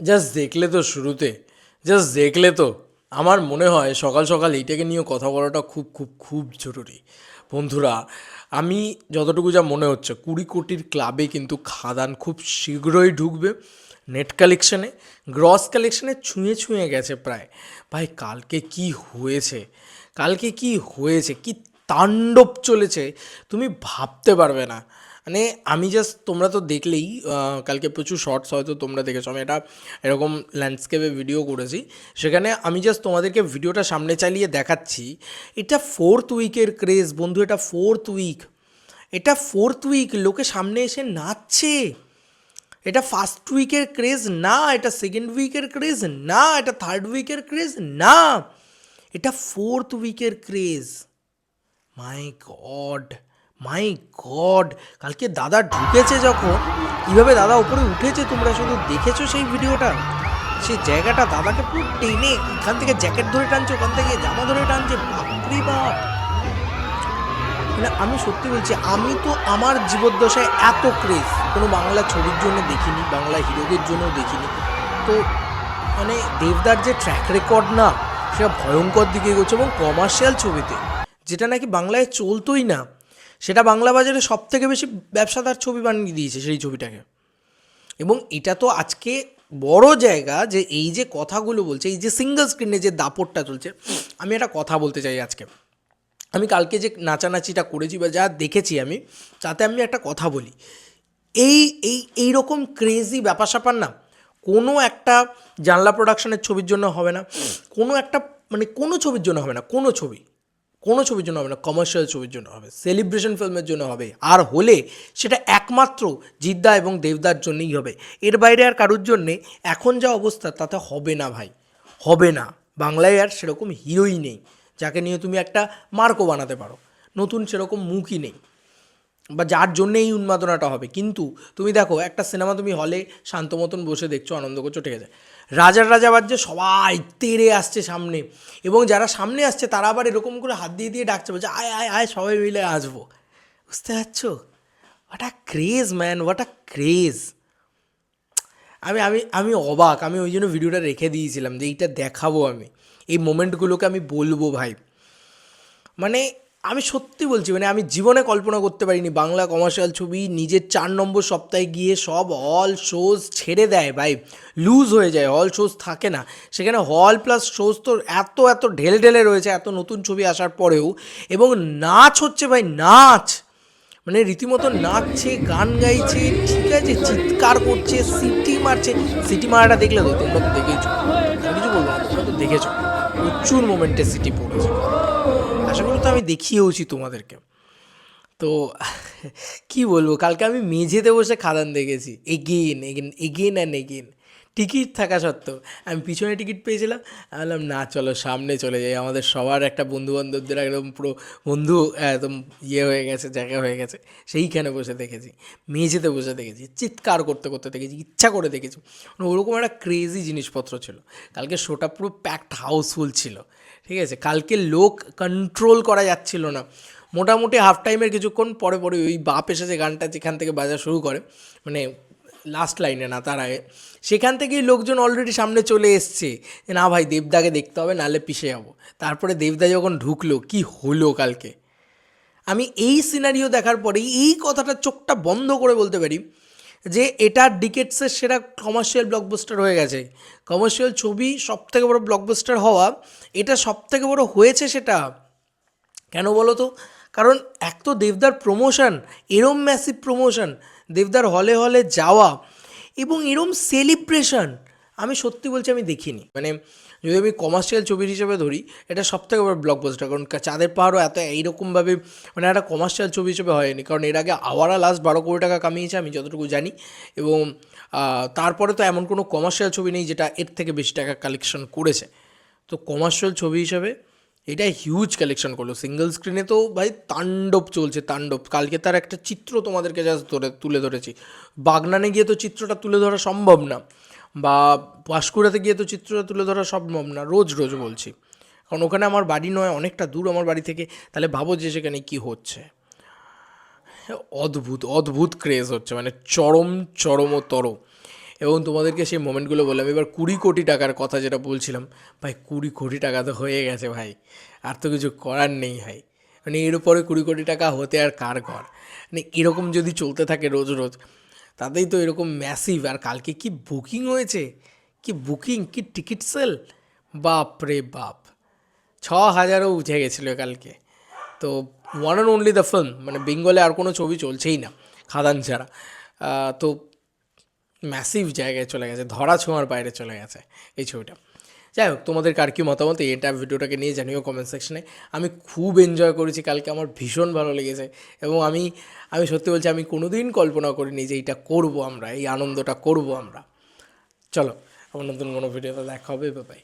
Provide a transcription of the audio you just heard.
Just দেখলে তো শুরুতে, জাস্ট দেখলে তো আমার মনে হয় সকাল সকাল এইটাকে নিয়ে কথা বলাটা খুব খুব খুব জরুরি। বন্ধুরা, আমি যতটুকু যা মনে হচ্ছে 20 কোটির ক্লাবে কিন্তু খাদান খুব শীঘ্রই ঢুকবে নেট কালেকশানে। গ্রস কালেকশানে ছুঁয়ে ছুঁয়ে গেছে প্রায়। ভাই কালকে কি হয়েছে, কালকে কি হয়েছে, কি তাণ্ডব চলেছে, তুমি ভাবতে পারবে না। মানে আমি জাস্ট, তোমরা তো দেখলেই কালকে প্রচুর শর্টস হয়তো তোমরা দেখেছো, আমি এটা এরকম ল্যান্ডস্কেপে ভিডিও করেছি। সেখানে আমি জাস্ট তোমাদেরকে ভিডিওটা সামনে চালিয়ে দেখাচ্ছি। এটা 4th উইকের ক্রেজ বন্ধু, এটা 4th উইক, এটা 4th উইক, লোকে সামনে এসে নাচছে। এটা ফার্স্ট উইকের ক্রেজ না, এটা সেকেন্ড উইকের ক্রেজ না, এটা থার্ড উইকের ক্রেজ না, এটা 4th উইকের ক্রেজ। মাই গড, মাই গড, কালকে দাদা ঢুকেছে যখন, কীভাবে দাদা উপরে উঠেছে তোমরা শুধু দেখেছো সেই ভিডিওটা। সেই জায়গাটা দাদাকে পুরো টেনে এখান থেকে জ্যাকেট ধরে টানছে, ওখান থেকে জামা ধরে টানছে, বাপরে বাপ। মানে আমি সত্যি বলছি, আমি তো আমার জীবদ্দশায় এত ক্রেজ কোনো বাংলা ছবির জন্য দেখিনি, বাংলা হিরোদের জন্যও দেখিনি। তো মানে দেবদার যে ট্র্যাক রেকর্ড না, সেটা ভয়ঙ্কর দিকে এগোচ্ছে। এবং কমার্শিয়াল ছবিতে যেটা নাকি বাংলায় চলতোই না, সেটা বাংলা বাজারে সব থেকে বেশি ব্যবসাদার ছবি বানিয়ে দিয়েছে সেই ছবিটাকে। এবং এটা তো আজকে বড় জায়গা যে এই যে কথাগুলো বলছে, এই যে সিঙ্গল স্ক্রিনে যে দাপটটা চলছে। আমি একটা কথা বলতে চাই আজকে, আমি কালকে যে নাচানাচিটা করেছি বা যা দেখেছি আমি, তাতে আমি একটা কথা বলি। এই এই এইরকম ক্রেজি ব্যাপার স্যাপার না কোনো একটা জানলা প্রোডাকশনের ছবির জন্য হবে না, কোনো একটা মানে কোনো ছবির জন্য হবে না, কোনো ছবির জন্য হবে না, কমার্শিয়াল ছবির জন্য হবে, সেলিব্রেশন ফিল্মের জন্য হবে। আর হলে সেটা একমাত্র জিদ্দা এবং দেবদার জন্যই হবে। এর বাইরে আর কারোর জন্যে এখন যা অবস্থা তাতে হবে না ভাই, হবে না। বাংলায় আর সেরকম হিরোই নেই যাকে নিয়ে তুমি একটা মার্কও বানাতে পারো। নতুন সেরকম মুখই নেই বা যার জন্যে এই উন্মাদনাটা হবে। কিন্তু তুমি দেখো একটা সিনেমা তুমি হলে শান্ত মতন বসে দেখছো, আনন্দ করছো, ঠিক আছে, রাজার রাজা বাজছে, সবাই তেড়ে আসছে সামনে, এবং যারা সামনে আসছে তারা আবার এরকম করে হাত দিয়ে দিয়ে ডাকছে, বলছে আয় আয় আয় সবাই মিলে আসবো। বুঝতে পারছো? What a craze man, what a craze. আমি আমি আমি অবাক, আমি ওই জন্য ভিডিওটা রেখে দিয়েছিলাম যে এইটা দেখাবো, আমি এই মোমেন্টগুলোকে আমি বলবো ভাই। মানে আমি সত্যি বলছি, মানে আমি জীবনে কল্পনা করতে পারিনি বাংলা কমার্শিয়াল ছবি নিজের 4 নম্বর সপ্তাহে গিয়ে সব হল শোজ ছেড়ে দেয় ভাই, লুজ হয়ে যায়, হল শোজ থাকে না সেখানে। হল প্লাস শোজ তো এত এত ঢেলে ঢেলে রয়েছে এত নতুন ছবি আসার পরেও, এবং নাচ হচ্ছে ভাই, নাচ মানে রীতিমতো নাচছে, গান গাইছে, ঠিক আছে, চিৎকার করছে, সিটি মারছে। সিটি মারাটা দেখলে তো তোমরা তো দেখেছো, আমি কিছু বলবো না, তোমরা তো দেখেছো প্রচুর মোমেন্টে সিটি পড়েছে। আশা করি তো আমি দেখিয়েওছি তোমাদেরকে। তো কি বলবো, কালকে আমি মেঝেতে বসে খাদান দেখেছি, again again again and again. Ticket থাকা সত্ত্বেও আমি পিছনে টিকিট পেয়েছিলাম, আমি বললাম না চলো সামনে চলে যাই, আমাদের সবার একটা বন্ধুবান্ধবদের একদম পুরো বন্ধু একদম ইয়ে হয়ে গেছে, জায়গা হয়ে গেছে, সেইখানে বসে দেখেছি, মেঝেতে বসে দেখেছি, চিৎকার করতে করতে দেখেছি, ইচ্ছা করে দেখেছি। মানে ওরকম একটা ক্রেজি জিনিসপত্র ছিল কালকে। শোটা পুরো প্যাকড হাউসফুল ছিল, ঠিক আছে। কালকে লোক কন্ট্রোল করা যাচ্ছিল না। মোটামুটি হাফ টাইমের কিছুক্ষণ পরে পরে ওই বাপ এসেছে গানটা যেখান থেকে বাজা শুরু করে, মানে লাস্ট লাইনে না, তার আগে, সেখান থেকেই লোকজন অলরেডি সামনে চলে এসছে যে না ভাই দেবদাকে দেখতে হবে, নাহলে পিছিয়ে যাবো। তারপরে দেবদা যখন ঢুকলো, কি হলো কালকে, আমি এই সিনারিও দেখার পরে এই কথাটা চোখটা বন্ধ করে বলতে পারি যে এটা ডিকেটসের সেরা কমার্শিয়াল ব্লকবাস্টার হয়ে গেছে। কমার্শিয়াল ছবি সবথেকে বড় ব্লকবাস্টার হওয়া, এটা সবথেকে বড় হয়েছে সেটা। কেন বলো তো? কারণ এক তো দেবদার প্রমোশন, এরম ম্যাসিভ প্রমোশন, দেবদার হলে হলে যাওয়া এবং এরম সেলিব্রেশন, আমি সত্যি বলছি আমি দেখিনি। মানে যদি আমি কমার্শিয়াল ছবির হিসেবে ধরি, এটা সবথেকে বড় ব্লকবাস্টার। কারণ চাঁদের পাহাড়ও এত এইরকমভাবে মানে একটা কমার্শিয়াল ছবি হিসেবে হয়নি। কারণ এর আগে আওয়ারা লাস্ট 12 কোটি টাকা কামিয়েছে আমি যতটুকু জানি, এবং তারপরে তো এমন কোনো কমার্শিয়াল ছবি নেই যেটা এর থেকে বেশি টাকা কালেকশন করেছে। তো কমার্শিয়াল ছবি হিসাবে এটা হিউজ কালেকশন করলো। সিঙ্গল স্ক্রিনে তো ভাই তাণ্ডব চলছে, তাণ্ডব। কালকে তার একটা চিত্র তোমাদেরকে জাস্ট তুলে ধরেছি। বাগনানে গিয়ে তো চিত্রটা তুলে ধরা সম্ভব না, বা পাঁশকুড়াতে গিয়ে তো চিত্রটা তুলে ধরা সম্ভব না, রোজ রোজ বলছি, কারণ ওখানে আমার বাড়ি নয়, অনেকটা দূর আমার বাড়ি থেকে। তাহলে ভাবো যে সেখানে কী হচ্ছে। অদ্ভুত অদ্ভুত ক্রেজ হচ্ছে, মানে চরম চরমতর। এবং তোমাদেরকে সেই মোমেন্টগুলো বললাম। এবার 20 কোটি টাকার কথা যেটা বলছিলাম, ভাই 20 কোটি টাকা তো হয়ে গেছে ভাই, আর তো কিছু করার নেই ভাই। মানে এর উপরে 20 কোটি টাকা হতে আর কার ঘর, মানে এরকম যদি চলতে থাকে রোজ রোজ, তাতেই তো এরকম ম্যাসিভ। আর কালকে কি বুকিং হয়েছে, কি বুকিং, কি টিকিট সেল, বাপ রে বাপ, 6,000ও উঠে গেছিলো কালকে। তো one and only the film, মানে বেঙ্গলে আর কোনো ছবি চলছেই না খাদান ছাড়া। তো ম্যাসিভ জায়গায় চলে গেছে, ধরা ছোঁয়ার বাইরে চলে গেছে এই ছবিটা। যাই হোক, তোমাদের কার কী মতামত এটা ভিডিওটাকে নিয়ে জানিও কমেন্ট সেকশনে। আমি খুব এনজয় করেছি কালকে, আমার ভীষণ ভালো লেগেছে। এবং আমি আমি সত্যি বলছি, আমি কোনো দিন কল্পনা করিনি যে এইটা করবো আমরা, এই আনন্দটা করবো আমরা। চলো, আমার নতুন কোনো ভিডিওতে দেখা হবে, বাই।